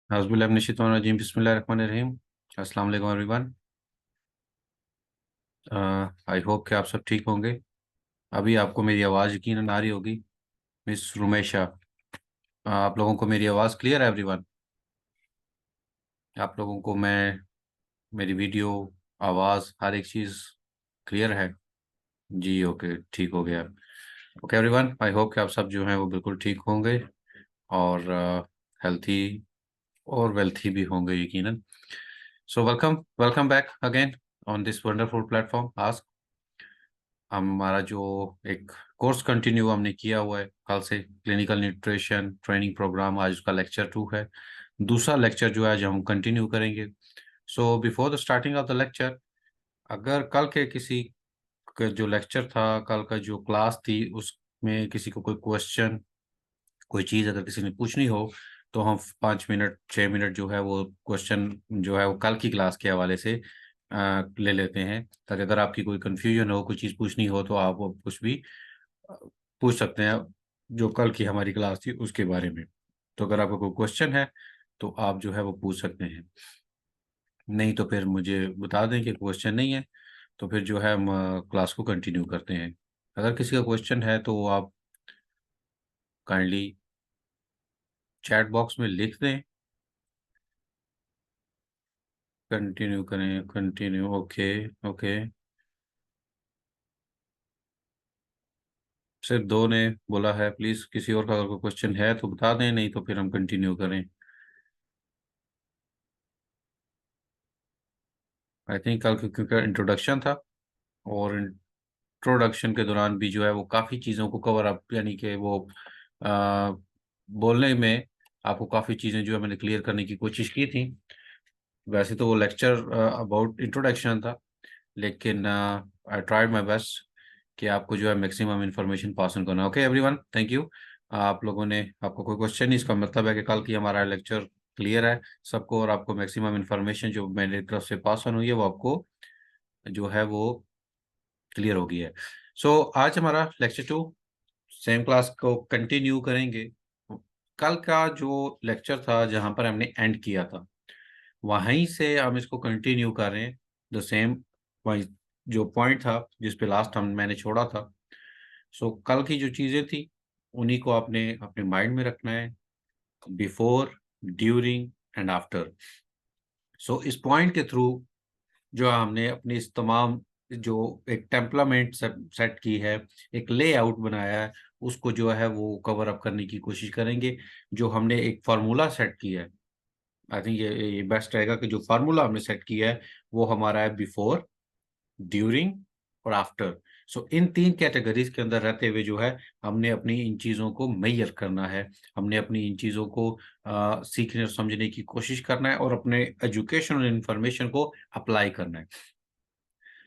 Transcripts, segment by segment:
हज़बिल्लाहिमिनश्शैतानिर्रजीम बिस्मिल्लाहिर्रहमानिर्रहीम। अस्सलाम वालेकुम एवरीवन। आई होप कि आप सब ठीक होंगे। अभी आपको मेरी आवाज़ यकीनन आ रही होगी। मिस रुमेशा, आप लोगों को मेरी आवाज़ क्लियर है एवरीवन? आप लोगों को मेरी वीडियो, आवाज़, हर एक चीज़ क्लियर है? जी ओके, ठीक हो गया। ओके एवरीवन, आई होप कि आप सब जो हैं वो बिल्कुल ठीक होंगे और हेल्थी और वेल्थी भी होंगे यकीनन। So welcome welcome back again on this wonderful platform ask. हमारा जो एक कोर्स कंटिन्यू हमने किया हुआ है कल से, क्लिनिकल न्यूट्रिशन ट्रेनिंग प्रोग्राम, आज उसका लेक्चर 2 है। दूसरा लेक्चर जो है आज हम कंटिन्यू करेंगे। So before the starting of the lecture, अगर कल के किसी का जो लेक्चर था, कल का जो क्लास थी, उसमें किसी को कोई क्वेश्चन, कोई चीज़ अगर किसी ने पूछनी हो, तो हम 5 मिनट 6 मिनट जो है वो क्वेश्चन जो है वो कल की क्लास के हवाले से ले लेते हैं, ताकि अगर आपकी कोई कन्फ्यूजन हो, कोई चीज़ पूछनी हो, तो आप वो कुछ भी अ, पूछ सकते हैं जो कल की हमारी क्लास थी उसके बारे में। तो अगर आपका कोई क्वेश्चन है तो आप जो है वो पूछ सकते हैं, नहीं तो फिर मुझे बता दें कि क्वेश्चन नहीं है, तो फिर जो है हम क्लास को कंटिन्यू करते हैं। अगर किसी का क्वेश्चन है तो आप काइंडली चैट बॉक्स में लिख दें। कंटिन्यू करें, कंटिन्यू, ओके ओके। सिर्फ दो ने बोला है, प्लीज़ किसी और का अगर कोई क्वेश्चन है तो बता दें, नहीं तो फिर हम कंटिन्यू करें। आई थिंक कल क्योंकि इंट्रोडक्शन था, और इंट्रोडक्शन के दौरान भी जो है वो काफ़ी चीज़ों को कवर अप, यानी कि वो आ, बोलने में आपको काफ़ी चीज़ें जो है मैंने क्लियर करने की कोशिश की थी। वैसे तो वो लेक्चर अबाउट इंट्रोडक्शन था, लेकिन आई ट्राइड माय बेस्ट कि आपको जो है मैक्सिमम इन्फॉर्मेशन पास ऑन करना। Okay everyone, thank you. आप लोगों ने, आपको कोई क्वेश्चन नहीं, इसका मतलब है कि कल की हमारा लेक्चर क्लियर है सबको, और आपको मैक्सिमम इन्फॉर्मेशन जो मेरी तरफ से पास ऑन हुई है वो आपको जो है वो क्लियर हो गई है। सो आज हमारा लेक्चर 2, सेम क्लास को कंटिन्यू करेंगे। कल का जो लेक्चर था जहाँ पर हमने एंड किया था, वहीं से हम इसको कंटिन्यू कर रहे हैं। द सेम वही जो पॉइंट था जिस पे लास्ट हम मैंने छोड़ा था। सो कल की जो चीज़ें थी उन्हीं को आपने अपने माइंड में रखना है, बिफोर, ड्यूरिंग एंड आफ्टर। सो इस पॉइंट के थ्रू जो हमने अपनी इस तमाम जो एक टेम्पलामेंट सेट की है, एक लेआउट बनाया है, उसको जो है वो कवर अप करने की कोशिश करेंगे। जो हमने एक फार्मूला सेट किया है, आई थिंक ये बेस्ट रहेगा कि जो फार्मूला हमने सेट किया है वो हमारा है बिफोर, ड्यूरिंग और आफ्टर। सो इन 3 कैटेगरीज के अंदर रहते हुए जो है हमने अपनी इन चीज़ों को मेजर करना है, हमने अपनी इन चीज़ों को सीखने और समझने की कोशिश करना है, और अपने एजुकेशनल इंफॉर्मेशन को अप्लाई करना है।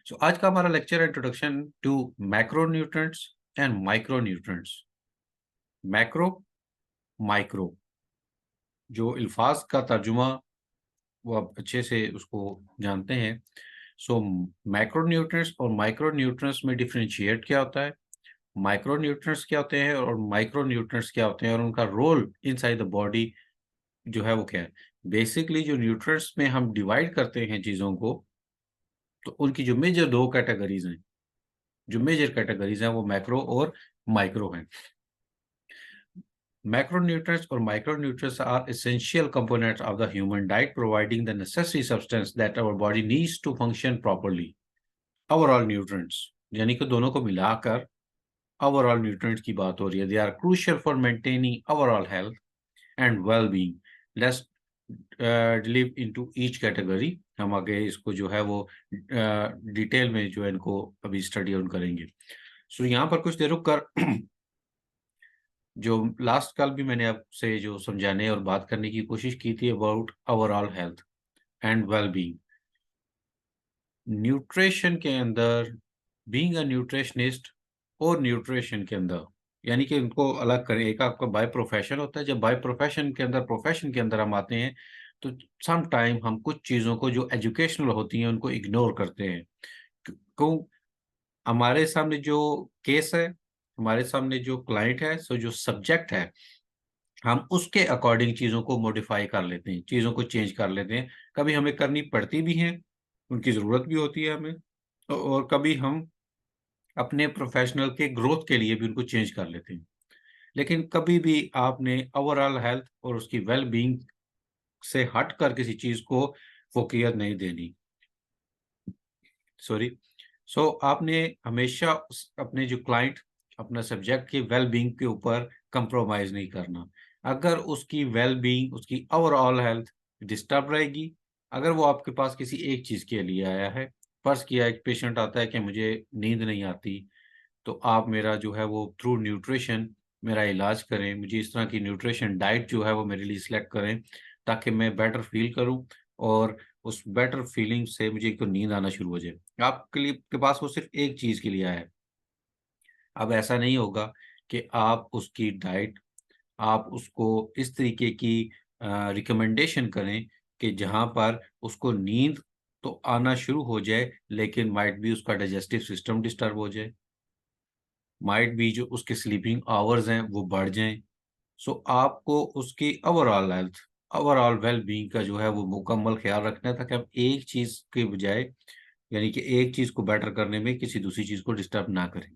सो आज का हमारा लेक्चर है introduction to macronutrients and micronutrients. Macro, micro, जो अल्फाज का तर्जुमा वो आप अच्छे से उसको जानते हैं। सो मैक्रोन्यूट्रिएंट्स और माइक्रोन्यूट्रिएंट्स में डिफरेंशिएट क्या होता है, माइक्रोन्यूट्रिएंट्स क्या होते हैं और माइक्रोन्यूट्रिएंट्स क्या होते हैं, और उनका रोल इनसाइड द बॉडी जो है वो क्या है। बेसिकली जो न्यूट्रिएंट्स में हम डिवाइड करते हैं चीज़ों को, तो उनकी जो मेजर 2 कैटेगरीज हैं, जो मेजर कैटेगरीज हैं वो मैक्रो और माइक्रो हैं। Macronutrients or micronutrients are essential components of the human diet, providing the necessary substance that our body needs to function properly. Overall nutrients, यानी कि दोनों को मिलाकर overall nutrients की बात हो रही है। They are crucial for maintaining overall health and well-being. Let's delve into each category. हम आगे इसको जो है वो डिटेल में जो है इनको अभी स्टडी ऑन करेंगे। सो यहाँ पर कुछ देर रुक कर जो लास्ट कल भी मैंने आपसे जो समझाने और बात करने की कोशिश की थी about overall health and well being, nutrition के अंदर, बीइंग अ न्यूट्रिशनिस्ट और न्यूट्रिशन के अंदर, यानी कि उनको अलग करें। एक आपका बाय प्रोफेशन होता है, जब बाय प्रोफेशन के अंदर हम आते हैं तो सम टाइम हम कुछ चीज़ों को जो एजुकेशनल होती हैं उनको इग्नोर करते हैं। क्यों? हमारे सामने जो केस है, हमारे सामने जो क्लाइंट है, सो जो सब्जेक्ट है, हम उसके अकॉर्डिंग चीज़ों को मॉडिफाई कर लेते हैं, चीज़ों को चेंज कर लेते हैं। कभी हमें करनी पड़ती भी हैं, उनकी ज़रूरत भी होती है हमें, और कभी हम अपने प्रोफ़ेशनल के ग्रोथ के लिए भी उनको चेंज कर लेते हैं। लेकिन कभी भी आपने ओवरऑल हेल्थ और उसकी वेल बीइंग से हटकर किसी चीज़ को फ़ोकियत नहीं देनी। सॉरी। सो आपने हमेशा अपने जो क्लाइंट, अपना सब्जेक्ट की वेल बीइंग के ऊपर कंप्रोमाइज नहीं करना। अगर उसकी वेल बीइंग, उसकी ओवरऑल हेल्थ डिस्टर्ब रहेगी, अगर वो आपके पास किसी एक चीज़ के लिए आया है, फर्ज़ किया एक पेशेंट आता है कि मुझे नींद नहीं आती, तो आप मेरा जो है वो थ्रू न्यूट्रिशन मेरा इलाज करें, मुझे इस तरह की न्यूट्रिशन डाइट जो है वो मेरे लिए सिलेक्ट करें, ताकि मैं बेटर फ़ील करूँ और उस बेटर फीलिंग से मुझे एक तो नींद आना शुरू हो जाए। आपके लिए के पास वो सिर्फ़ एक चीज़ के लिए आया है। अब ऐसा नहीं होगा कि आप उसकी डाइट, आप उसको इस तरीके की रिकमेंडेशन करें कि जहाँ पर उसको नींद तो आना शुरू हो जाए, लेकिन माइट बी उसका डाइजेस्टिव सिस्टम डिस्टर्ब हो जाए, माइट बी जो उसके स्लीपिंग आवर्स हैं वो बढ़ जाएँ। सो आपको उसकी overall health, overall well being का जो है वो मुकम्मल ख़्याल रखना है, ताकि आप एक चीज़ के बजाय, यानी कि एक चीज़ को बेटर करने में किसी दूसरी चीज़ को डिस्टर्ब ना करें।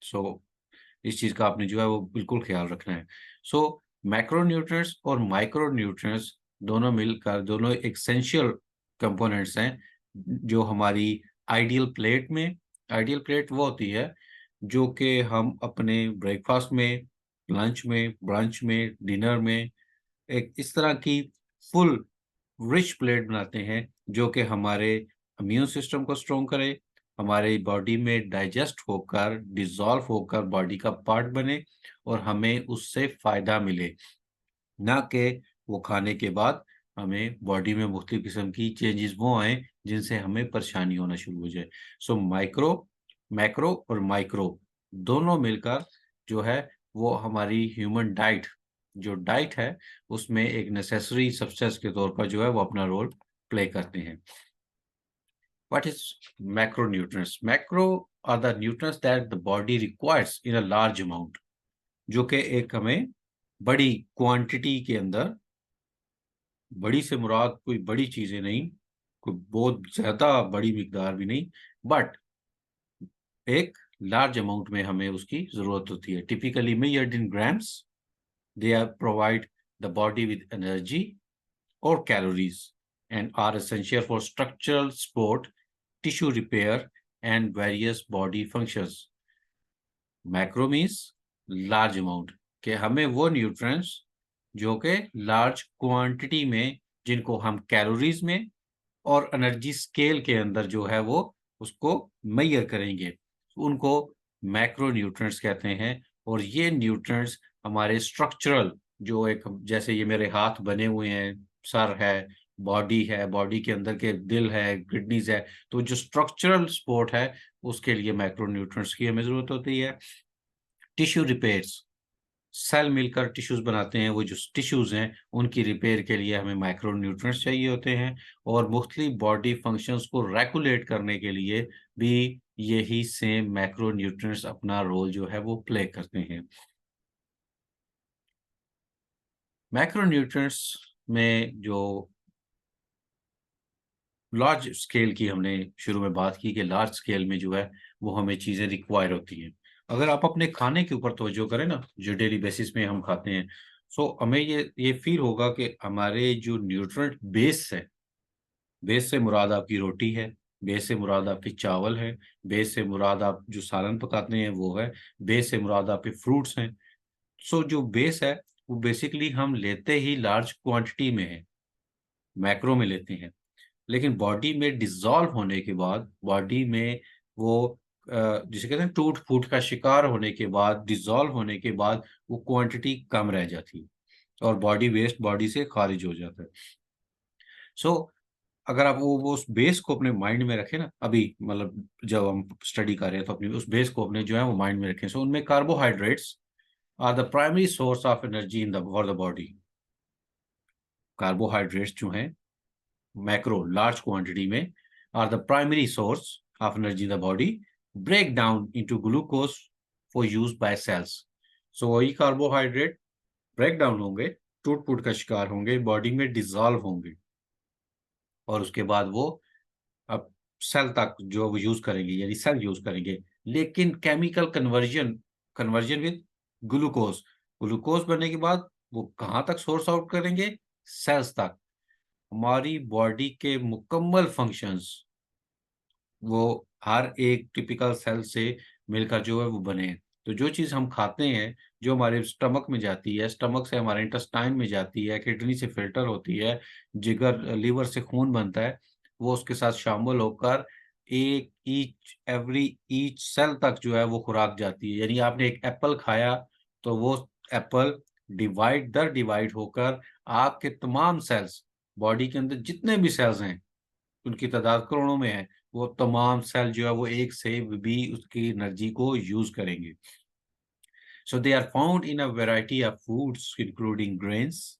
सो इस चीज़ का आपने जो है वो बिल्कुल ख़्याल रखना है। सो मैक्रोन्यूट्रिएंट्स और माइक्रोन्यूट्रिएंट्स दोनों मिलकर, दोनों एसेंशियल कंपोनेंट्स हैं, जो हमारी आइडियल प्लेट में, आइडियल प्लेट वो होती है जो कि हम अपने ब्रेकफ़ास्ट में, लंच में, ब्रंच में, डिनर में एक इस तरह की फुल रिच प्लेट बनाते हैं, जो कि हमारे इम्यून सिस्टम को स्ट्रॉन्ग करे, हमारी बॉडी में डाइजेस्ट होकर, डिसॉल्व होकर बॉडी का पार्ट बने और हमें उससे फ़ायदा मिले, ना कि वो खाने के बाद हमें बॉडी में मुख्तलिफ किस्म की चेंजेज़ वो आएँ, जिनसे हमें परेशानी होना शुरू हो जाए। सो मैक्रो और माइक्रो दोनों मिलकर जो है वो हमारी ह्यूमन डाइट, जो डाइट है, उसमें एक नेसेसरी सब्सटेंस के तौर पर जो है वो अपना रोल प्ले करते हैं। What is macronutrients? Macro are the nutrients that the body requires in a large amount, जो कि एक हमें बड़ी क्वांटिटी के अंदर, बड़ी से मुराद कोई बड़ी चीज़ें नहीं, कोई बहुत ज़्यादा बड़ी मिकदार भी नहीं, बट एक लार्ज अमाउंट में हमें उसकी ज़रूरत होती है। Typically measured in grams, they are provide the body with energy or calories and are essential for structural support, tissue repair, and various body functions. Macro means large amount, कि हमें वो nutrients जो कि लार्ज क्वांटिटी में, जिनको हम calories में और एनर्जी स्केल के अंदर जो है वो उसको मेजर करेंगे, उनको मैक्रो न्यूट्रिएंट्स कहते हैं। और ये न्यूट्रिएंट्स हमारे स्ट्रक्चरल, जो एक जैसे ये मेरे हाथ बने हुए हैं, सर है, बॉडी के अंदर के दिल है, किडनीज है, तो जो स्ट्रक्चरल सपोर्ट है उसके लिए मैक्रो न्यूट्रिएंट्स की हमें ज़रूरत होती है। टिश्यू रिपेयर्स, सेल मिलकर टिश्यूज़ बनाते हैं, वो जो टिश्यूज़ हैं, उनकी रिपेयर के लिए हमें माइक्रो न्यूट्रिएंट्स चाहिए होते हैं, और मुख्तलिफ बॉडी फंक्शंस को रेगुलेट करने के लिए भी यही सेम मैक्रो न्यूट्रिएंट्स अपना रोल जो है वो प्ले करते हैं। मैक्रो न्यूट्रिएंट्स में जो लार्ज स्केल की हमने शुरू में बात की कि लार्ज स्केल में जो है वो हमें चीज़ें रिक्वायर होती हैं। अगर आप अपने खाने के ऊपर तवज्जो करें ना, जो डेली बेसिस में हम खाते हैं, सो हमें ये फ़ील होगा कि हमारे जो न्यूट्रिएंट बेस है, बेस से मुराद आपकी रोटी है, बेस से मुराद आपके चावल है, बेस से मुराद आप जो सालन पकाते हैं वो है, बेस से मुराद आपके फ्रूट्स हैं। सो जो बेस है वो बेसिकली हम लेते ही लार्ज क्वांटिटी में है, मैक्रो में लेते हैं। लेकिन बॉडी में डिसॉल्व होने के बाद, बॉडी में वो जिसे कहते हैं टूट-फूट का शिकार होने के बाद, डिसॉल्व होने के बाद वो क्वांटिटी कम रह जाती है और बॉडी वेस्ट बॉडी से खारिज हो जाता है। सो अगर आप वो उस बेस को अपने माइंड में रखें ना, अभी मतलब जब हम स्टडी कर रहे हैं तो अपनी उस बेस को अपने जो है वो माइंड में रखें। सो उनमें carbohydrates are the primary source of energy in the for the body. Carbohydrates जो हैं मैक्रो लार्ज क्वांटिटी में are the primary source of energy in the body, break down into glucose for use by cells. So वही carbohydrate break down होंगे, टूट फूट का शिकार होंगे, body में डिजॉल्व होंगे, और उसके बाद वो अब सेल तक जो वो यूज करेंगे, यानी सेल यूज करेंगे। लेकिन chemical conversion, conversion with glucose, glucose बनने के बाद वो कहाँ तक सोर्स आउट करेंगे? सेल्स तक। हमारी बॉडी के मुकम्मल फंक्शंस वो हर एक टिपिकल सेल से मिलकर जो है वो बने हैं। तो जो चीज़ हम खाते हैं, जो हमारे स्टमक में जाती है, स्टमक से हमारे इंटेस्टाइन में जाती है, किडनी से फिल्टर होती है, जिगर लीवर से खून बनता है, वो उसके साथ शामिल होकर एक ईच सेल तक जो है वो खुराक जाती है। यानी आपने एक एप्पल खाया तो वो एप्पल डिवाइड दर डिवाइड होकर आपके तमाम सेल्स, बॉडी के अंदर जितने भी सेल्स हैं उनकी तादाद करोड़ों में है, वो तमाम सेल जो है वो एक से भी उसकी एनर्जी को यूज करेंगे। So they are found in a variety of foods including grains,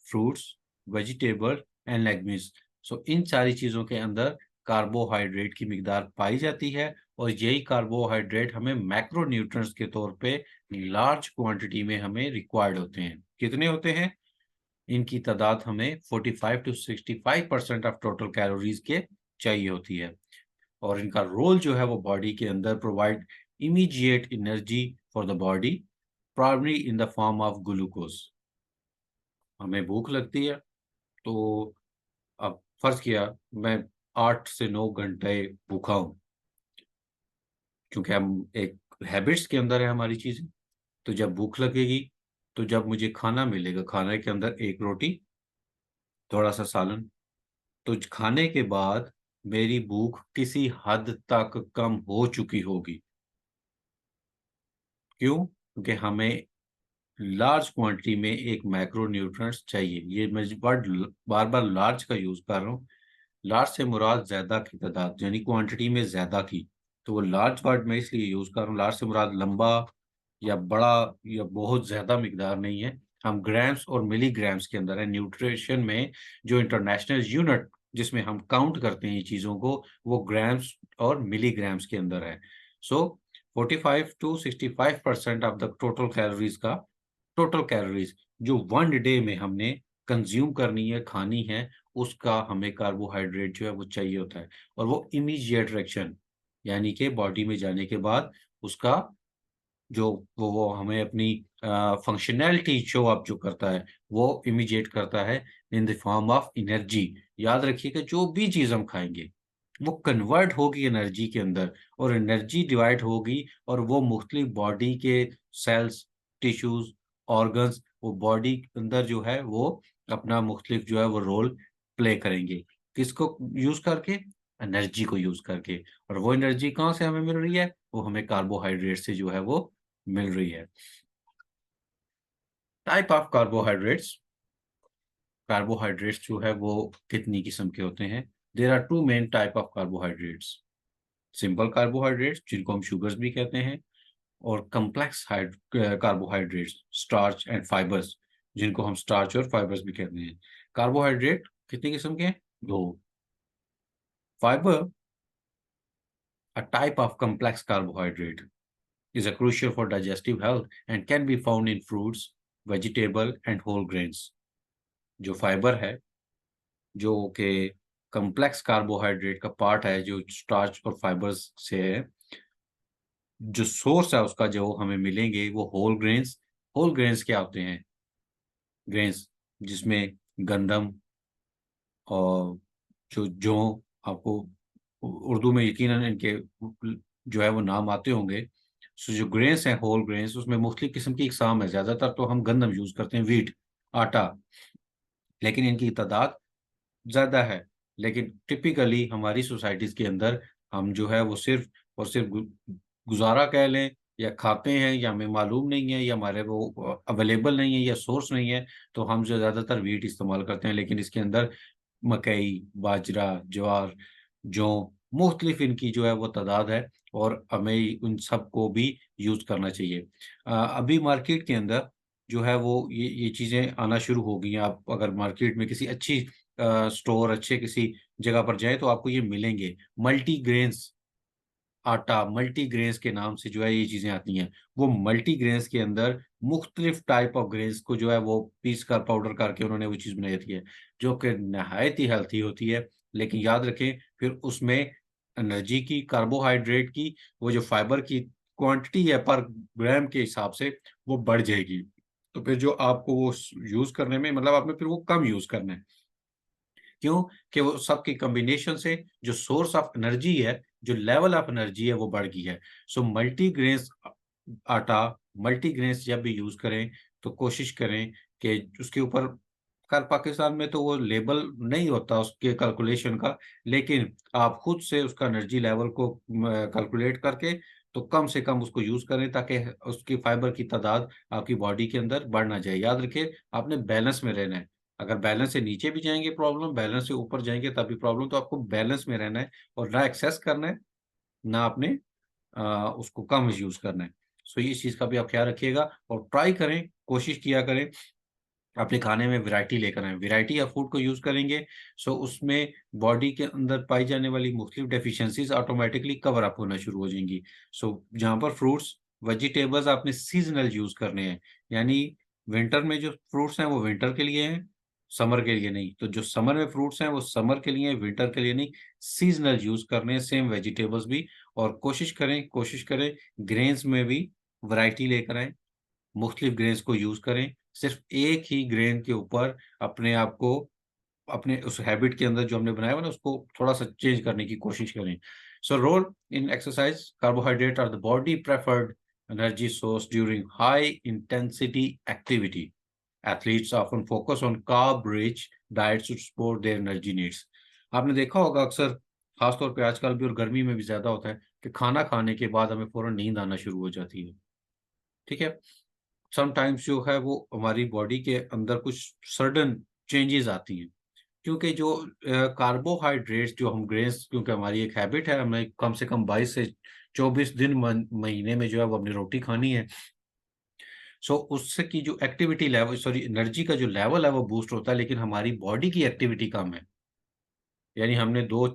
fruits, vegetable and legumes. So इन सारी चीजों के अंदर कार्बोहाइड्रेट की मिकदार पाई जाती है, और यही कार्बोहाइड्रेट हमें मैक्रोन्यूट्रिएंट्स के तौर पे लार्ज क्वांटिटी में हमें रिक्वायर्ड होते हैं। कितने होते हैं? इनकी तादाद हमें 45 टू 65% ऑफ टोटल कैलोरीज के चाहिए होती है, और इनका रोल जो है वो बॉडी के अंदर provide immediate energy for the body, primary in the form of glucose. हमें भूख लगती है, तो अब फर्ज किया मैं 8 से 9 घंटे भूखा हूँ, क्योंकि हम एक हैबिट्स के अंदर है हमारी चीजें। तो जब भूख लगेगी, तो जब मुझे खाना मिलेगा, खाने के अंदर एक रोटी, थोड़ा सा सालन, तो खाने के बाद मेरी भूख किसी हद तक कम हो चुकी होगी। क्यों? क्योंकि हमें लार्ज क्वांटिटी में एक मैक्रोन्यूट्रिएंट्स चाहिए। ये मैं वर्ड बार बार लार्ज का यूज कर रहा हूँ। लार्ज से मुराद ज्यादा की तादाद, यानी क्वांटिटी में ज्यादा की। तो वो लार्ज वर्ड मैं इसलिए यूज कर रहा हूँ, लार्ज से मुराद लंबा या बड़ा या बहुत ज्यादा मिकदार नहीं है। हम ग्राम्स और मिलीग्राम्स के अंदर है। न्यूट्रिशन में जो इंटरनेशनल यूनिट जिसमें हम काउंट करते हैं ये चीजों को, वो ग्राम्स और मिलीग्राम्स के अंदर है। So 45 to 65% of the total calories का, टोटल कैलोरीज जो 1 डे में हमने कंज्यूम करनी है, खानी है, उसका हमें कार्बोहाइड्रेट जो है वो चाहिए होता है। और वो इमीडिएट रिएक्शन, यानी कि बॉडी में जाने के बाद उसका जो वो हमें अपनी फंक्शनैलिटी शो अप जो करता है, वो इमीडिएट करता है in the form of energy. याद रखिएगा, जो भी चीज हम खाएंगे वो कन्वर्ट होगी एनर्जी के अंदर, और एनर्जी डिवाइड होगी, और वो मुख्तलिफ बॉडी के सेल्स, टिश्यूज, ऑर्गन्स, वो बॉडी के अंदर जो है वो अपना मुख्तलिफ जो है वो रोल प्ले करेंगे। किसको यूज करके? एनर्जी को यूज करके। और वो एनर्जी कहाँ से हमें मिल रही है? वो हमें कार्बोहाइड्रेट से जो है वो मिल रही है। टाइप ऑफ कार्बोहाइड्रेट्स, कार्बोहाइड्रेट्स जो है वो कितनी किस्म के होते हैं? There are two main type of carbohydrates. Simple carbohydrates जिनको हम शुगर्स भी कहते हैं, और complex carbohydrates, starch and fibres, जिनको हम स्टार्च और फाइबर्स भी कहते हैं। कार्बोहाइड्रेट कितनी किस्म के हैं? दो। Fibre, a type of complex carbohydrate, is a crucial for digestive health and can be found in fruits, vegetable and whole grains। जो फाइबर है, जो कि कम्प्लेक्स कार्बोहाइड्रेट का पार्ट है, जो स्टार्च और फाइबर्स से है, जो सोर्स है उसका जो हमें मिलेंगे वो होल ग्रेन्स। होल ग्रेन्स क्या होते हैं? ग्रेन्स जिसमें गंदम और जो आपको उर्दू में यकीनन इनके जो है वो नाम आते होंगे। सो जो ग्रेन्स हैं, होल ग्रेन्स, उसमें मुख्तलिफ किस्म की इकसाम है। ज्यादातर तो हम गंदम यूज करते हैं, वीट, आटा, लेकिन इनकी तादाद ज्यादा है। लेकिन टिपिकली हमारी सोसाइटीज के अंदर हम जो है वो सिर्फ और सिर्फ गुजारा कह लें, या खाते हैं, या हमें मालूम नहीं है, या हमारे वो अवेलेबल नहीं है, या सोर्स नहीं है, तो हम जो ज्यादातर वीट इस्तेमाल करते हैं। लेकिन इसके अंदर मकई, बाजरा, ज्वार, जौ, मुख्तलिफ इनकी जो है वो तादाद है, और हमें उन सब को भी यूज करना चाहिए। अभी मार्केट के अंदर जो है वो ये चीज़ें आना शुरू हो गई हैं। आप अगर मार्केट में किसी अच्छी स्टोर, अच्छे किसी जगह पर जाएं तो आपको ये मिलेंगे। मल्टी ग्रेन्स आटा, मल्टीग्रेन्स के नाम से जो है ये चीजें आती हैं। वो मल्टीग्रेन्स के अंदर मुख्तलिफ टाइप ऑफ ग्रेन्स को जो है वो पीस कर पाउडर करके उन्होंने वो चीज बनाई होती है, जो कि नहायत ही हेल्थी होती है। लेकिन याद रखें, फिर उसमें एनर्जी की, कार्बोहाइड्रेट की, वो जो फाइबर की क्वांटिटी है पर ग्राम के हिसाब से वो बढ़ जाएगी। तो फिर जो आपको वो यूज करने में, मतलब आपने फिर वो कम यूज करना है। क्यों? कि वो सबके कॉम्बिनेशन से जो सोर्स ऑफ एनर्जी है, जो लेवल ऑफ एनर्जी है वो बढ़ गई है। सो मल्टीग्रेन्स आटा, मल्टीग्रेन्स जब भी यूज करें तो कोशिश करें कि उसके ऊपर, कल पाकिस्तान में तो वो लेबल नहीं होता उसके कैलकुलेशन का, लेकिन आप खुद से उसका एनर्जी लेवल को कैलकुलेट करके तो कम से कम उसको यूज करें, ताकि उसकी फाइबर की तादाद आपकी बॉडी के अंदर बढ़ ना जाए। याद रखिए, आपने बैलेंस में रहना है। अगर बैलेंस से नीचे भी जाएंगे प्रॉब्लम, बैलेंस से ऊपर जाएंगे तभी प्रॉब्लम। तो आपको बैलेंस में रहना है और ना एक्सेस करना है, ना आपने उसको कम यूज करना है। सो इस चीज का भी आप ख्याल रखिएगा और ट्राई करें, कोशिश किया करें अपने खाने में वैरायटी लेकर आएं। वैरायटी ऑफ फूड को यूज करेंगे सो उसमें बॉडी के अंदर पाई जाने वाली मुख्तलिफ डेफिशिएंसीज ऑटोमेटिकली कवर अप होना शुरू हो जाएंगी। सो जहाँ पर फ्रूट्स, वेजिटेबल्स आपने सीजनल यूज करने हैं, यानी विंटर में जो फ्रूट्स हैं वो विंटर के लिए हैं, समर के लिए नहीं। तो जो समर में फ्रूट्स हैं वो समर के लिए, विंटर के लिए नहीं। सीजनल यूज करने हैं, सेम वेजिटेबल्स भी। और कोशिश करें ग्रेन्स में भी वैरायटी लेकर आएं, मुख्तलिफ ग्रेन्स को यूज करें। सिर्फ एक ही ग्रेन के ऊपर अपने आप को, अपने उस हैबिट के अंदर जो हमने बनाया हुआ ना, उसको थोड़ा सा चेंज करने की कोशिश करें। So role in exercise, carbohydrate are the body preferred energy source during high intensity activity. Athletes often focus on carb rich diet to support their energy needs. आपने देखा होगा अक्सर, खासतौर पे आजकल भी और गर्मी में भी ज्यादा होता है, कि खाना खाने के बाद हमें फौरन नींद आना शुरू हो जाती है। ठीक है, समटाइम्स जो है वो हमारी बॉडी के अंदर कुछ सडन चेंजेस आती हैं, क्योंकि जो कार्बोहाइड्रेट्स जो हम ग्रेन्स, क्योंकि हमारी एक हैबिट है, हमें कम से कम 22 से 24 दिन महीने में जो है वो अपनी रोटी खानी है। सो उससे की जो एक्टिविटी लेवल, सॉरी एनर्जी का जो लेवल है वो बूस्ट होता है, लेकिन हमारी बॉडी की एक्टिविटी कम है। यानी हमने दो,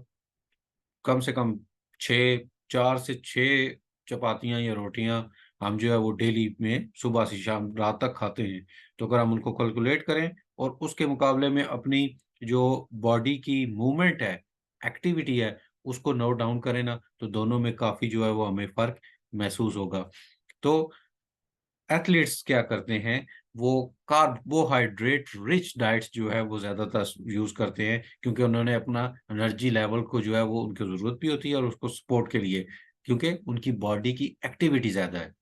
कम से कम छः, 4 से 6 चपातियां या रोटियां हम जो है वो डेली में सुबह से शाम रात तक खाते हैं। तो अगर हम उनको कैलकुलेट करें और उसके मुकाबले में अपनी जो बॉडी की मूवमेंट है, एक्टिविटी है, उसको नोट डाउन करें ना, तो दोनों में काफ़ी जो है वो हमें फ़र्क महसूस होगा। तो एथलीट्स क्या करते हैं, वो कार्बोहाइड्रेट रिच डाइट्स जो है वो ज्यादातर यूज करते हैं, क्योंकि उन्होंने अपना एनर्जी लेवल को जो है वो उनकी जरूरत भी होती है और उसको सपोर्ट के लिए, क्योंकि उनकी बॉडी की एक्टिविटी ज्यादा है।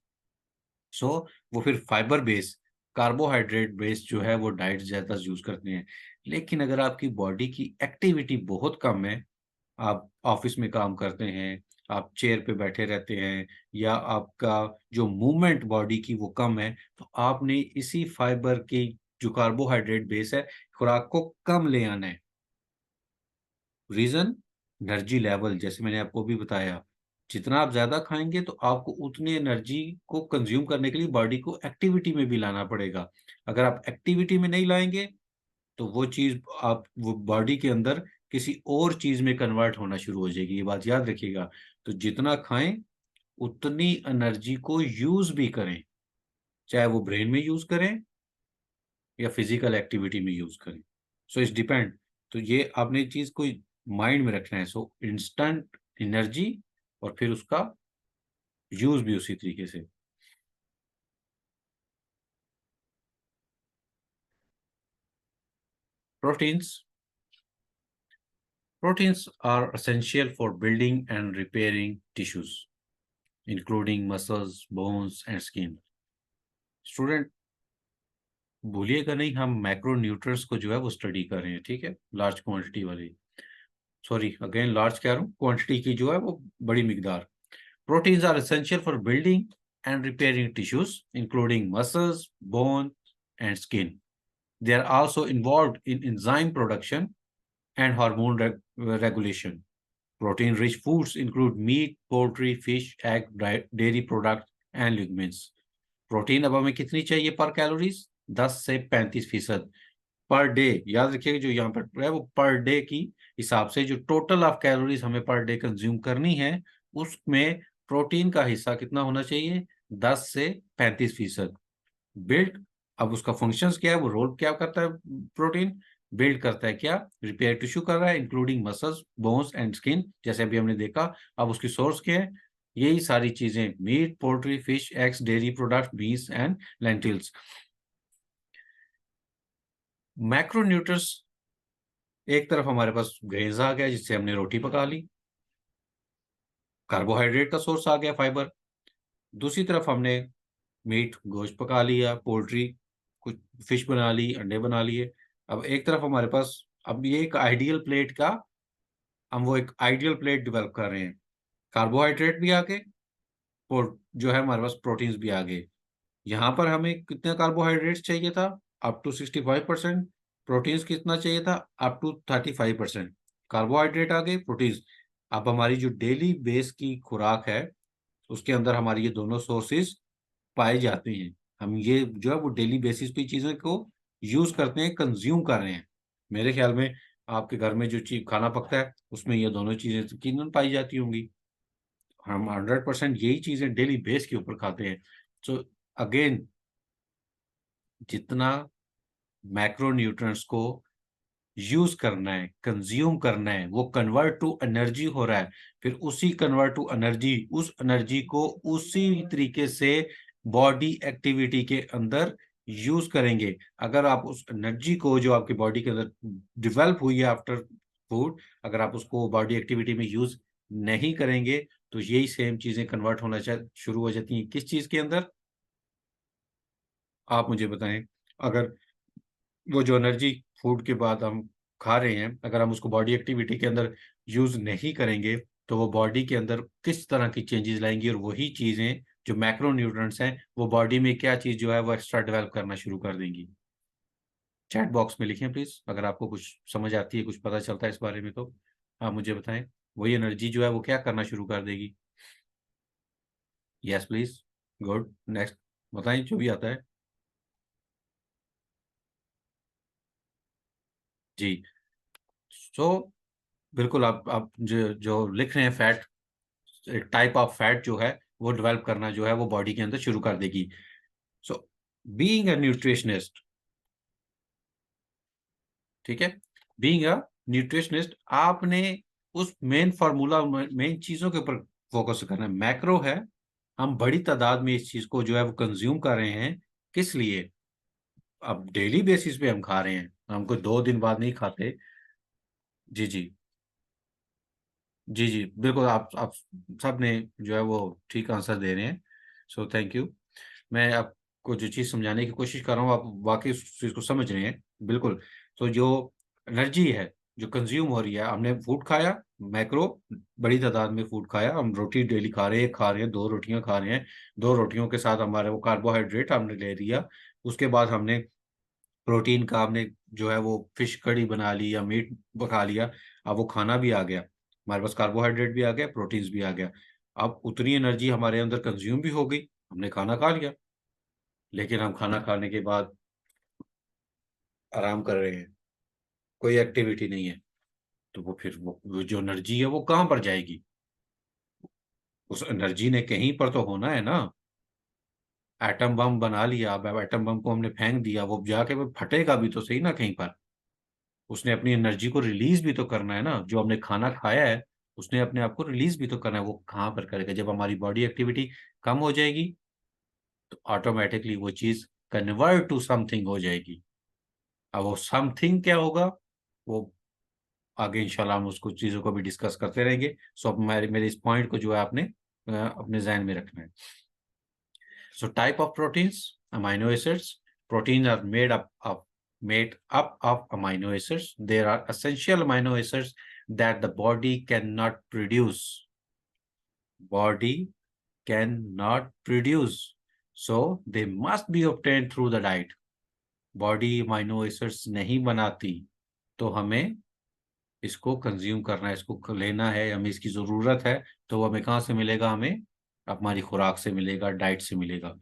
सो वो फिर फाइबर बेस, कार्बोहाइड्रेट बेस जो है वो डाइट ज्यादा यूज करते हैं। लेकिन अगर आपकी बॉडी की एक्टिविटी बहुत कम है, आप ऑफिस में काम करते हैं, आप चेयर पे बैठे रहते हैं, या आपका जो मूवमेंट बॉडी की वो कम है, तो आपने इसी फाइबर की जो कार्बोहाइड्रेट बेस है, खुराक को कम ले आना है। रीजन, एनर्जी लेवल, जैसे मैंने आपको भी बताया, जितना आप ज्यादा खाएंगे तो आपको उतनी एनर्जी को कंज्यूम करने के लिए बॉडी को एक्टिविटी में भी लाना पड़ेगा। अगर आप एक्टिविटी में नहीं लाएंगे तो वो चीज आप वो बॉडी के अंदर किसी और चीज में कन्वर्ट होना शुरू हो जाएगी। ये बात याद रखिएगा। तो जितना खाएं उतनी एनर्जी को यूज भी करें, चाहे वो ब्रेन में यूज करें या फिजिकल एक्टिविटी में यूज करें। So it's depend. तो ये आपने चीज को माइंड में रखना है। सो इंस्टेंट एनर्जी और फिर उसका यूज भी उसी तरीके से। Proteins, proteins are essential for building and repairing tissues, including muscles, bones, and skin. Student, भूलिएगा नहीं, हम मैक्रो न्यूट्रिएंट्स को जो है वो स्टडी कर रहे हैं, ठीक है, लार्ज क्वांटिटी वाली। सॉरी अगेन, लार्ज कह रहा हूँ, क्वांटिटी की जो है वो बड़ी मिकदार। Proteins are essential for building and repairing tissues, including muscles, bone, and skin. They are also involved in enzyme production and hormone regulation. Protein-rich foods include meat, poultry, fish, egg, dairy products, and legumes. Protein अब हमें कितनी चाहिए पर calories? 10 से 35% per day. याद रखिएगा, जो यहाँ पर है वो पर डे की हिसाब से जो टोटल ऑफ कैलोरीज हमें पर डे कंज्यूम करनी है, उसमें प्रोटीन का हिस्सा कितना होना चाहिए, 10 से 35%। बिल्ड, अब उसका फंक्शंस क्या है, वो रोल क्या करता है, प्रोटीन बिल्ड करता है क्या, रिपेयर टिश्यू कर रहा है, including muscles, bones and skin, जैसे अभी हमने देखा। अब उसकी सोर्स क्या है, यही सारी चीजें, meat, poultry, fish, eggs, dairy product, beans and lentils. Macronutrients, एक तरफ हमारे पास ग्रेन्स आ गया जिससे हमने रोटी पका ली, कार्बोहाइड्रेट का सोर्स आ गया फाइबर। दूसरी तरफ हमने मीट, गोश्त पका लिया, पोल्ट्री, कुछ फिश बना ली, अंडे बना लिए। अब एक तरफ हमारे पास, अब ये एक आइडियल प्लेट का, हम वो एक आइडियल प्लेट डेवलप कर रहे हैं। कार्बोहाइड्रेट भी आ गए और जो है हमारे पास प्रोटीन्स भी आ गए। यहाँ पर हमें कितना कार्बोहाइड्रेट्स चाहिए था, अप टू 65%। प्रोटीन्स कितना चाहिए था, अप टू 35%। कार्बोहाइड्रेट आ गए, प्रोटीन्स। अब हमारी जो डेली बेस की खुराक है उसके अंदर हमारी ये दोनों सोर्सेज पाए जाते हैं। हम ये जो है वो डेली बेसिस पे चीज़ों को यूज करते हैं, कंज्यूम कर रहे हैं। मेरे ख्याल में आपके घर में जो चीज खाना पकता है उसमें ये दोनों चीजें यकीनन पाई जाती होंगी। हम 100% यही चीजें डेली बेस के ऊपर खाते हैं। सो अगेन, जितना मैक्रोन्यूट्रिएंट्स को यूज करना है, कंज्यूम करना है, वो कन्वर्ट टू एनर्जी हो रहा है। फिर उसी कन्वर्ट टू एनर्जी, उस एनर्जी को उसी तरीके से बॉडी एक्टिविटी के अंदर यूज करेंगे। अगर आप उस एनर्जी को जो आपकी बॉडी के अंदर डेवलप हुई है आफ्टर फूड, अगर आप उसको बॉडी एक्टिविटी में यूज नहीं करेंगे तो यही सेम चीजें कन्वर्ट होना शुरू हो जाती हैं किस चीज के अंदर, आप मुझे बताएं। अगर वो जो एनर्जी फूड के बाद हम खा रहे हैं, अगर हम उसको बॉडी एक्टिविटी के अंदर यूज नहीं करेंगे तो वो बॉडी के अंदर किस तरह की चेंजेस लाएंगी, और वही चीजें जो मैक्रो न्यूट्रिएंट्स हैं वो बॉडी में क्या चीज जो है वो एक्स्ट्रा डेवलप करना शुरू कर देंगी। चैट बॉक्स में लिखें प्लीज, अगर आपको कुछ समझ आती है, कुछ पता चलता है इस बारे में तो आप मुझे बताएं। वही एनर्जी जो है वो क्या करना शुरू कर देगी। यस प्लीज, गुड, नेक्स्ट, बताएं जो भी आता है। जी। सो बिल्कुल, आप जो लिख रहे हैं, फैट, एक टाइप ऑफ फैट जो है वो डेवलप करना जो है वो बॉडी के अंदर शुरू कर देगी। सो बीइंग अ न्यूट्रिशनिस्ट, ठीक है, बीइंग अ न्यूट्रिशनिस्ट, आपने उस मेन फार्मूला, मेन चीजों के ऊपर फोकस करना है। मैक्रो है, हम बड़ी तादाद में इस चीज को जो है वो कंज्यूम कर रहे हैं, किस लिए, अब डेली बेसिस पे हम खा रहे हैं, हमको 2 दिन बाद नहीं खाते। जी जी, जी जी, बिल्कुल, आप सब ने जो है वो ठीक आंसर दे रहे हैं। So thank you. मैं आपको जो चीज़ समझाने की कोशिश कर रहा हूँ आप वाकई उस चीज़ को समझ रहे हैं, बिल्कुल। तो जो एनर्जी है जो कंज्यूम हो रही है, हमने फूड खाया, मैक्रो, बड़ी तादाद में फूड खाया, हम रोटी डेली खा रहे हैं, 2 रोटियां खा रहे हैं, 2 रोटियों के साथ हमारे वो कार्बोहाइड्रेट हमने ले लिया। उसके बाद हमने प्रोटीन का, हमने जो है वो फिश कड़ी बना ली या मीट पका लिया। अब वो खाना भी आ गया, हमारे पास कार्बोहाइड्रेट भी आ गया, प्रोटीन्स भी आ गया। अब उतनी एनर्जी हमारे अंदर कंज्यूम भी हो गई, हमने खाना खा लिया, लेकिन हम खाना खाने के बाद आराम कर रहे हैं, कोई एक्टिविटी नहीं है। तो वो फिर वो जो एनर्जी है वो कहाँ पर जाएगी, उस एनर्जी ने कहीं पर तो होना है ना। एटम बम बना लिया, अब एटम बम को हमने फेंक दिया, वो जाके वो फटेगा भी तो सही ना कहीं पर। उसने अपनी एनर्जी को रिलीज भी तो करना है ना, जो हमने खाना खाया है उसने अपने आप को रिलीज भी तो करना है। वो कहाँ पर करेगा, जब हमारी बॉडी एक्टिविटी कम हो जाएगी तो ऑटोमेटिकली वो चीज कन्वर्ट टू समथिंग हो जाएगी। अब वो समथिंग क्या होगा, वो आगे इंशाल्लाह हम उसको चीजों को भी डिस्कस करते रहेंगे। सो अब मेरे मेरे इस पॉइंट को जो है आपने अपने जहन में रखना है। So type of proteins, amino acids. Protein are made up of amino acids. There are essential amino acids that the body cannot produce. Body cannot produce. So they must be obtained through the diet. Body amino acids नहीं बनाती, तो हमें इसको consume करना है, इसको लेना है, हमें इसकी जरूरत है। तो वो हमें कहाँ से मिलेगा, हमें हमारी खुराक से मिलेगा, डाइट से मिलेगा।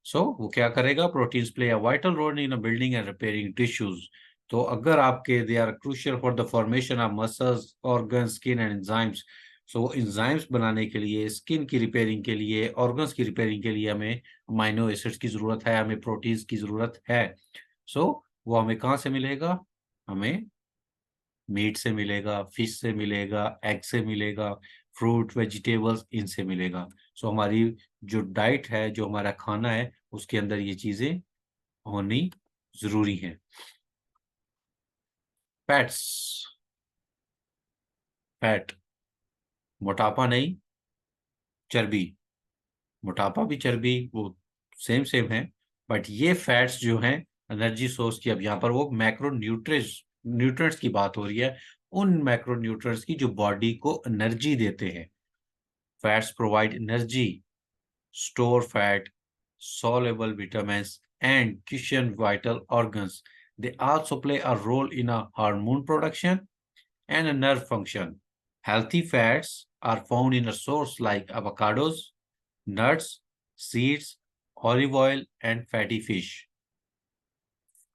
वो क्या करेगा, proteins play a vital role in building and repairing tissues. तो अगर आपके, they are crucial for the formation of muscles, organ, skin and enzymes. So वो इंजाइम्स बनाने के लिए, स्किन की रिपेयरिंग के लिए, ऑर्गन्स की रिपेयरिंग के लिए हमें अमाइनो एसिड्स की ज़रूरत है, हमें प्रोटीन्स की ज़रूरत है। सो वो हमें कहाँ से मिलेगा? हमें मीट से मिलेगा, फिश से मिलेगा, एग से मिलेगा, फ्रूट वेजिटेबल्स इनसे मिलेगा। सो हमारी जो डाइट है, जो हमारा खाना है, उसके अंदर ये चीज़ें होनी ज़रूरी हैं। फैट्स, फैट, मोटापा नहीं, चर्बी। मोटापा भी चर्बी वो सेम सेम है, बट ये फैट्स जो हैं एनर्जी सोर्स की, अब यहाँ पर वो मैक्रो न्यूट्रिएंट्स की बात हो रही है, उन मैक्रो न्यूट्रिएंट्स की जो बॉडी को एनर्जी देते हैं। Fats provide energy, store fat, soluble vitamins, and cushion vital organs. They also play a role in a hormone production and a nerve function. Healthy fats are found in a source like avocados, nuts, seeds, olive oil, and fatty fish.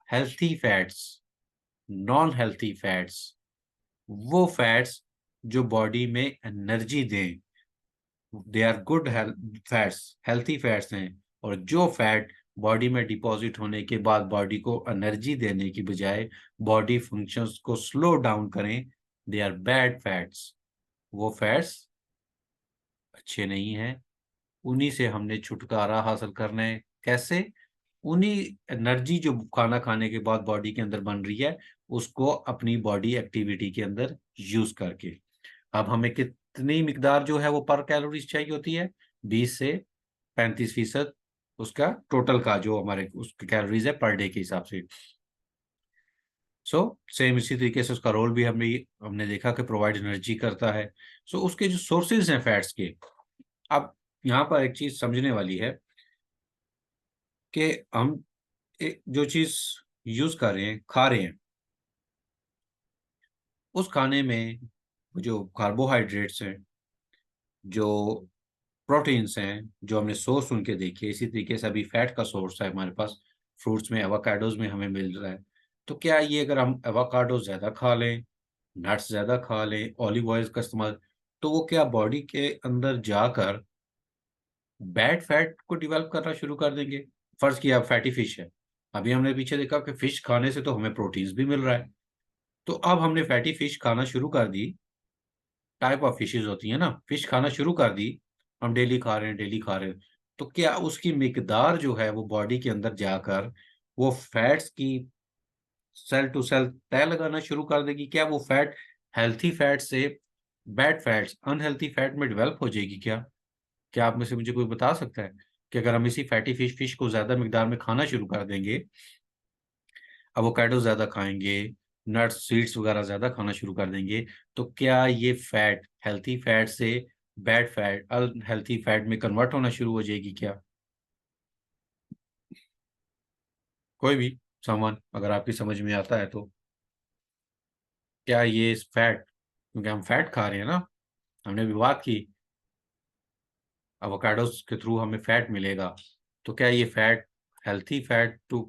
Healthy fats, non-healthy fats, वो fats जो body में energy दें, they are good fats, healthy fats हैं। और जो fat body में deposit होने के बाद बॉडी को एनर्जी देने की बजाय बॉडी फंक्शंस को स्लो डाउन करें, दे आर बैड फैट्स। वो फैट्स अच्छे नहीं हैं, उन्हीं से हमने छुटकारा हासिल करना है। कैसे? उन्हीं एनर्जी जो खाना खाने के बाद बॉडी के अंदर बन रही है, उसको अपनी बॉडी एक्टिविटी के अंदर यूज करके। अब हमें कितनी मिकदार जो है वो पर कैलोरीज चाहिए होती है? 20 से 35% उसका टोटल का जो हमारे उसके कैलोरीज है पर डे के हिसाब से। सो सेम इसी तरीके से उसका रोल भी हमने देखा कि प्रोवाइड एनर्जी करता है। सो उसके जो सोर्सेज हैं फैट्स के, अब यहाँ पर एक चीज समझने वाली है कि हम जो चीज यूज कर रहे हैं, खा रहे हैं, उस खाने में जो कार्बोहाइड्रेट्स हैं, जो प्रोटीन्स हैं, जो हमने सोर्स उनके देखे, इसी तरीके से अभी फैट का सोर्स है हमारे पास, फ्रूट्स में, एवोकाडोज में हमें मिल रहा है। तो क्या ये अगर हम एवोकाडो ज़्यादा खा लें, नट्स ज़्यादा खा लें, ऑलिव ऑयल का इस्तेमाल, तो वो क्या बॉडी के अंदर जाकर बैड फैट को डिवेल्प करना शुरू कर देंगे? फर्ज किया फैटी फिश है, अभी हमने पीछे देखा कि फिश खाने से तो हमें प्रोटीन्स भी मिल रहा है। तो अब हमने फैटी फिश खाना शुरू कर दी, टाइप ऑफ फिशेज होती है ना, फिश खाना शुरू कर दी, हम डेली खा रहे हैं, डेली खा रहे हैं। तो क्या उसकी मिकदार जो है वो बॉडी के अंदर जाकर वो फैट्स की सेल टू सेल तय लगाना शुरू कर देगी? क्या वो फैट हेल्थी फैट से बैड फैट्स, अनहेल्थी फैट में डेवलप हो जाएगी क्या? क्या आप में से मुझे कोई बता सकता है कि अगर हम इसी फैटी फिश को ज्यादा मिकदार में खाना शुरू कर देंगे, एवोकाडो ज्यादा खाएंगे, नट्स सीड्स वगैरह ज्यादा खाना शुरू कर देंगे, तो क्या ये फैट हेल्थी फैट से बैड फैट, अनहेल्थी फैट में कन्वर्ट होना शुरू हो जाएगी क्या? कोई भी सामान अगर आपकी समझ में आता है तो। क्या ये फैट, क्योंकि हम फैट खा रहे हैं ना, हमने भी बात की एवोकाडोस के थ्रू हमें फैट मिलेगा, तो क्या ये fat healthy fat too,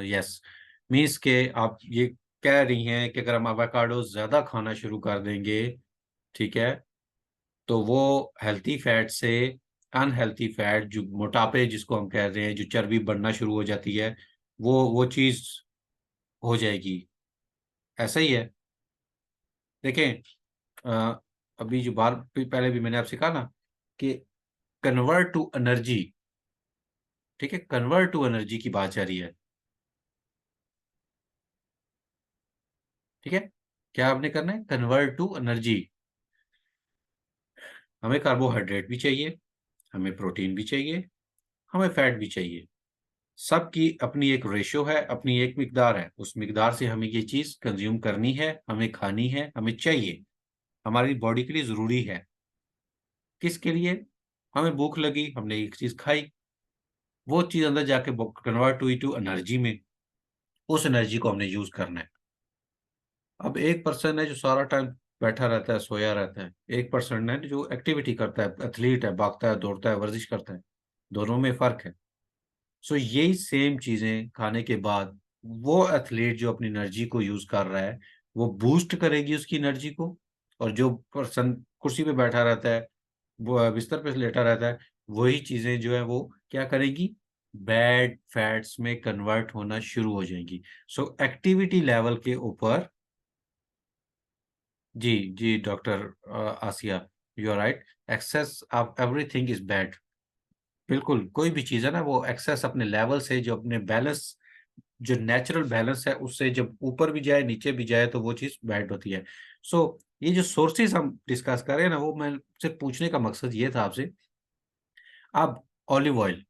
yes, means के आप ये कह रही हैं कि अगर हम एवोकाडो ज्यादा खाना शुरू कर देंगे, ठीक है, तो वो हेल्थी फैट से अनहेल्थी फैट, जो मोटापे जिसको हम कह रहे हैं, जो चर्बी बढ़ना शुरू हो जाती है, वो चीज हो जाएगी। ऐसा ही है। देखें, अ, अभी जो बार पहले भी मैंने आपसे कहा ना कि कन्वर्ट टू एनर्जी, ठीक है, कन्वर्ट टू एनर्जी की बात जा रही है, ठीक है। क्या आपने करना है? Convert to energy. हमें कार्बोहाइड्रेट भी चाहिए, हमें प्रोटीन भी चाहिए, हमें फैट भी चाहिए। सबकी अपनी एक रेशो है, अपनी एक मिकदार है, उस मिकदार से हमें ये चीज कंज्यूम करनी है, हमें खानी है, हमें चाहिए, हमारी बॉडी के लिए जरूरी है। किसके लिए? हमें भूख लगी, हमने एक चीज खाई, वो चीज अंदर जाके कन्वर्ट हुई टू एनर्जी में, उस एनर्जी को हमने यूज करना है। अब एक पर्सन है जो सारा टाइम बैठा रहता है, सोया रहता है, एक पर्सन है जो एक्टिविटी करता है, एथलीट है, भागता है, दौड़ता है, वर्जिश करता है, दोनों में फर्क है। सो यही सेम चीजें खाने के बाद वो एथलीट जो अपनी एनर्जी को यूज कर रहा है, वो बूस्ट करेगी उसकी एनर्जी को, और जो पर्सन कुर्सी पे बैठा रहता है, वो बिस्तर पे लेटा रहता है, वही चीजें जो है वो क्या करेंगी, बैड फैट्स में कन्वर्ट होना शुरू हो जाएंगी। सो एक्टिविटी लेवल के ऊपर, जी जी doctor Asiya, you are right, excess of everything is bad. बिल्कुल, कोई भी चीज है ना, वो एक्सेस अपने लेवल से, जो अपने बैलेंस, जो नेचुरल बैलेंस है उससे जब ऊपर भी जाए नीचे भी जाए तो वो चीज बैड होती है। सो ये जो सोर्सेज हम डिस्कस कर रहे हैं ना, वो मैं सिर्फ पूछने का मकसद ये था आपसे। आप ऑलिव ऑयल,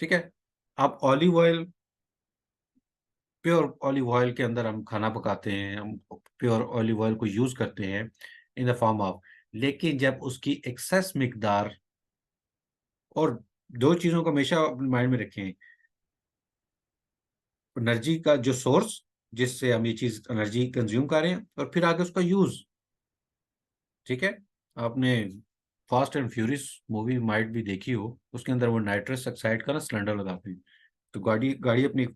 ठीक है, आप olive oil, pure olive oil के अंदर हम खाना पकाते हैं, हम प्योर ऑलिव ऑयल को यूज करते हैं इन द फॉर्म ऑफ, लेकिन जब उसकी एक्सेस मिकदार, और दो चीजों को हमेशा अपने माइंड में रखें, एनर्जी का जो सोर्स जिससे हम ये चीज एनर्जी कंज्यूम कर रहे हैं, और फिर आगे उसका यूज, ठीक है। आपने fast and furious movie might भी देखी हो, उसके अंदर वो नाइट्रस ऑक्साइड का ना सिलेंडर लगाते हैं, तो गाड़ी गाड़ी अपनी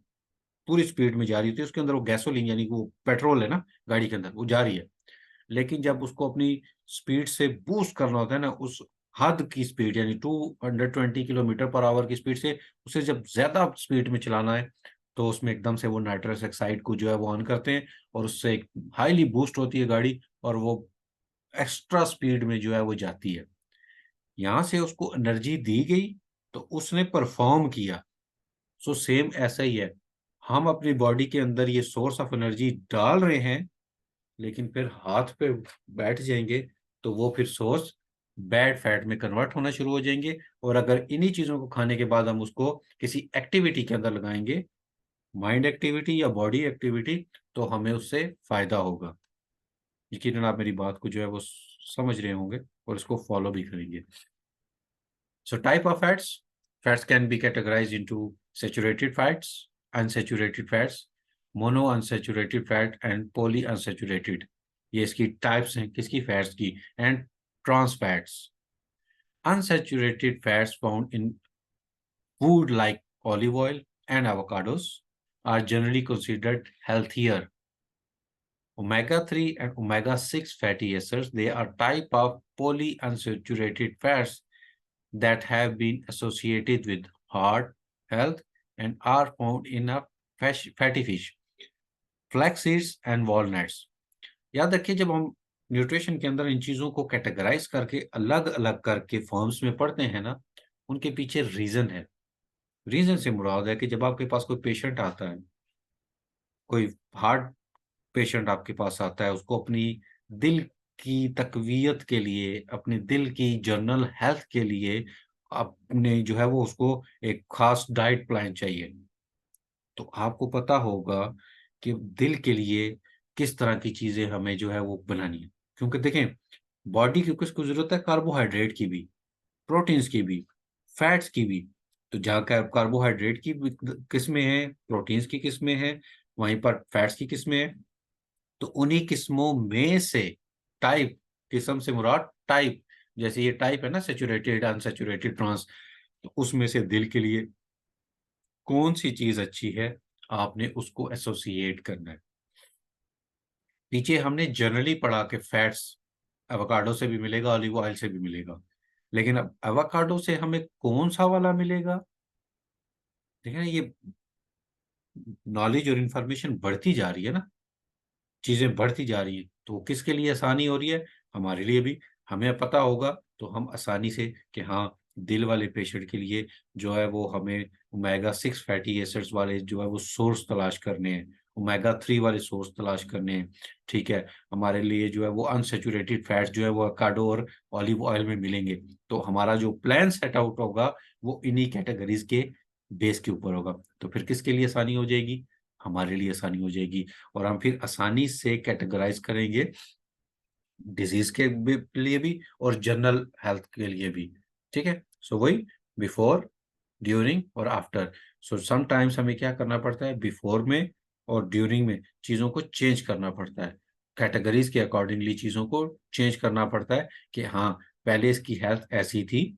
पूरी स्पीड में जा रही होती है, उसके अंदर वो गैसोलीन यानी कि वो पेट्रोल है ना गाड़ी के अंदर, वो जा रही है। लेकिन जब उसको अपनी स्पीड से बूस्ट करना होता है ना, उस हद की स्पीड यानी 220 किलोमीटर पर आवर की स्पीड से, उसे जब ज्यादा स्पीड में चलाना है, तो उसमें एकदम से वो नाइट्रस ऑक्साइड को जो है वो ऑन करते हैं, और उससे एक हाईली बूस्ट होती है गाड़ी, और वो एक्स्ट्रा स्पीड में जो है वो जाती है। यहां से उसको एनर्जी दी गई, तो उसने परफॉर्म किया। सो सेम ऐसा ही है, हम अपनी बॉडी के अंदर ये सोर्स ऑफ एनर्जी डाल रहे हैं, लेकिन फिर हाथ पे बैठ जाएंगे, तो वो फिर सोर्स बैड फैट में कन्वर्ट होना शुरू हो जाएंगे। और अगर इन्हीं चीजों को खाने के बाद हम उसको किसी एक्टिविटी के अंदर लगाएंगे, माइंड एक्टिविटी या बॉडी एक्टिविटी, तो हमें उससे फायदा होगा। यकीनन आप मेरी बात को जो है वो समझ रहे होंगे और इसको फॉलो भी करेंगे। So type of fats, fats can be categorize into saturated fats, unsaturated fats, mono unsaturated fat and poly unsaturated. ये इसकी टाइप्स हैं किसकी, फैट्स की। And trans fats, unsaturated fats found in food like olive oil and avocados are generally considered healthier. Omega-3 and omega-6 fatty acids, they are type of polyunsaturated fats that have been associated with heart health and are found in a fatty fish, flax seeds and walnuts. याद रखिए, जब हम nutrition के अंदर इन चीजों को categorise करके अलग अलग करके फॉर्म्स में पढ़ते हैं ना, उनके पीछे रीजन है। रीजन से मुराद है कि जब आपके पास कोई पेशेंट आता है, कोई हार्ट पेशेंट आपके पास आता है, उसको अपनी दिल की तकवीयत के लिए, अपने दिल की जनरल हेल्थ के लिए, अपने जो है वो उसको एक खास डाइट प्लान चाहिए। तो आपको पता होगा कि दिल के लिए किस तरह की चीजें हमें जो है वो बनानी है। क्योंकि देखें, बॉडी की किसको जरूरत है, कार्बोहाइड्रेट की भी, प्रोटीन्स की भी, फैट्स की भी। तो जहाँ कार्बोहाइड्रेट की किस्में हैं, प्रोटीन्स की किस्में हैं, वहीं पर फैट्स की किस्में हैं। तो उन्हीं किस्मों में से टाइप, किस्म से मुराद टाइप, जैसे ये टाइप है ना, सेचुरेटेड अनसेचुरेटेड ट्रांस, तो उसमें से दिल के लिए कौन सी चीज अच्छी है, आपने उसको एसोसिएट करना है। पीछे हमने जनरली पढ़ा कि फैट्स एवोकाडो से भी मिलेगा, ऑलिव ऑयल से भी मिलेगा, लेकिन अब एवोकाडो से हमें कौन सा वाला मिलेगा। देखिए ना, ये नॉलेज और इन्फॉर्मेशन बढ़ती जा रही है ना, चीजें बढ़ती जा रही हैं, तो किसके लिए आसानी हो रही है, हमारे लिए भी। हमें पता होगा तो हम आसानी से कि हाँ, दिल वाले पेशेंट के लिए जो है वो हमें ओमेगा 6 फैटी एसिड्स वाले जो है वो सोर्स तलाश करने हैं, ओमेगा 3 वाले सोर्स तलाश करने हैं, ठीक है। हमारे लिए जो है वो अनसेचुरेटेड फैट्स जो है वो एवोकाडो और ऑलिव ऑयल में मिलेंगे। तो हमारा जो प्लान सेट आउट होगा वो इन्हीं कैटेगरीज के बेस के ऊपर होगा। तो फिर किसके लिए आसानी हो जाएगी, हमारे लिए आसानी हो जाएगी। और हम फिर आसानी से कैटेगराइज करेंगे डिजीज के लिए भी और जनरल हेल्थ के लिए भी, ठीक है। सो वही, बिफोर, ड्यूरिंग और आफ्टर। सो समटाइम्स हमें क्या करना पड़ता है, बिफोर में और ड्यूरिंग में चीजों को चेंज करना पड़ता है, कैटेगरीज के अकॉर्डिंगली चीजों को चेंज करना पड़ता है कि हाँ, पहले इसकी हेल्थ ऐसी थी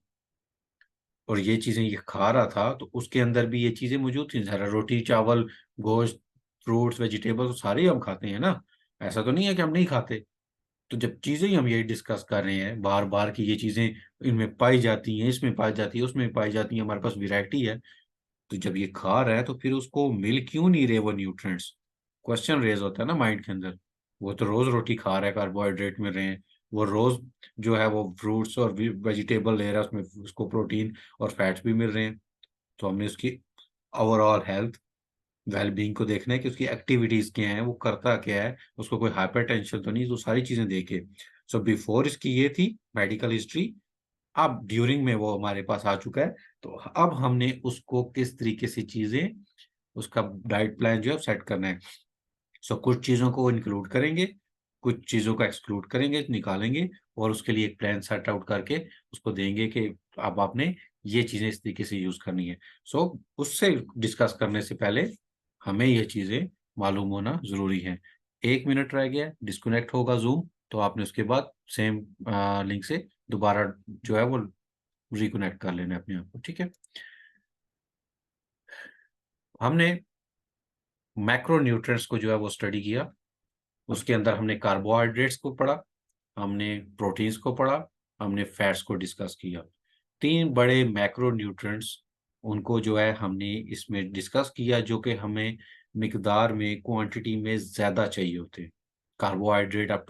और ये चीजें ये खा रहा था, तो उसके अंदर भी ये चीजें मौजूद थी, सारा रोटी चावल गोश्त फ्रूट्स वेजिटेबल्स सारे ही हम खाते हैं ना, ऐसा तो नहीं है कि हम नहीं खाते। तो जब चीज़ें ही हम यही डिस्कस कर रहे हैं बार-बार कि ये चीज़ें इनमें पाई जाती हैं, इसमें पाई जाती है, उसमें पाई जाती है, हमारे पास वैरायटी है, तो जब ये खा रहा है तो फिर उसको मिल क्यों नहीं रहे वो न्यूट्रिएंट्स? क्वेश्चन रेज़ होता है ना माइंड के अंदर। वो तो रोज़ रोटी खा रहा है, कार्बोहाइड्रेट मिल रहे हैं, वो रोज़ जो है वो फ्रूट्स और वेजिटेबल ले रहा है, उसमें उसको प्रोटीन और फैट्स भी मिल रहे हैं। तो हमने उसकी ओवरऑल हेल्थ, वेल-बीइंग को देखना है कि उसकी एक्टिविटीज़ क्या हैं, वो करता क्या है, उसको कोई हाइपरटेंशन तो नहीं, तो सारी चीज़ें देखे। सो बिफोर इसकी ये थी मेडिकल हिस्ट्री, अब ड्यूरिंग में वो हमारे पास आ चुका है, तो अब हमने उसको किस तरीके से चीज़ें, उसका डाइट प्लान जो है सेट करना है। सो कुछ चीज़ों को इंक्लूड करेंगे, कुछ चीज़ों को एक्सक्लूड करेंगे, निकालेंगे और उसके लिए एक प्लान सेट आउट करके उसको देंगे कि अब आपने ये चीज़ें इस तरीके से यूज़ करनी है। सो उससे डिस्कस करने से पहले हमें ये चीज़ें मालूम होना ज़रूरी है। 1 मिनट रह गया, डिस्कनेक्ट होगा ज़ूम, तो आपने उसके बाद सेम लिंक से दोबारा जो है वो रिकनेक्ट कर लेना है अपने आप को, ठीक है? हमने मैक्रो न्यूट्रिएंट्स को जो है वो स्टडी किया, उसके अंदर हमने कार्बोहाइड्रेट्स को पढ़ा, हमने प्रोटीन्स को पढ़ा, हमने फैट्स को डिस्कस किया। 3 बड़े मैक्रो न्यूट्रिएंट्स, उनको जो है हमने इसमें डिस्कस किया जो कि हमें मिकदार में, क्वांटिटी में ज़्यादा चाहिए होते हैं। Carbohydrate up to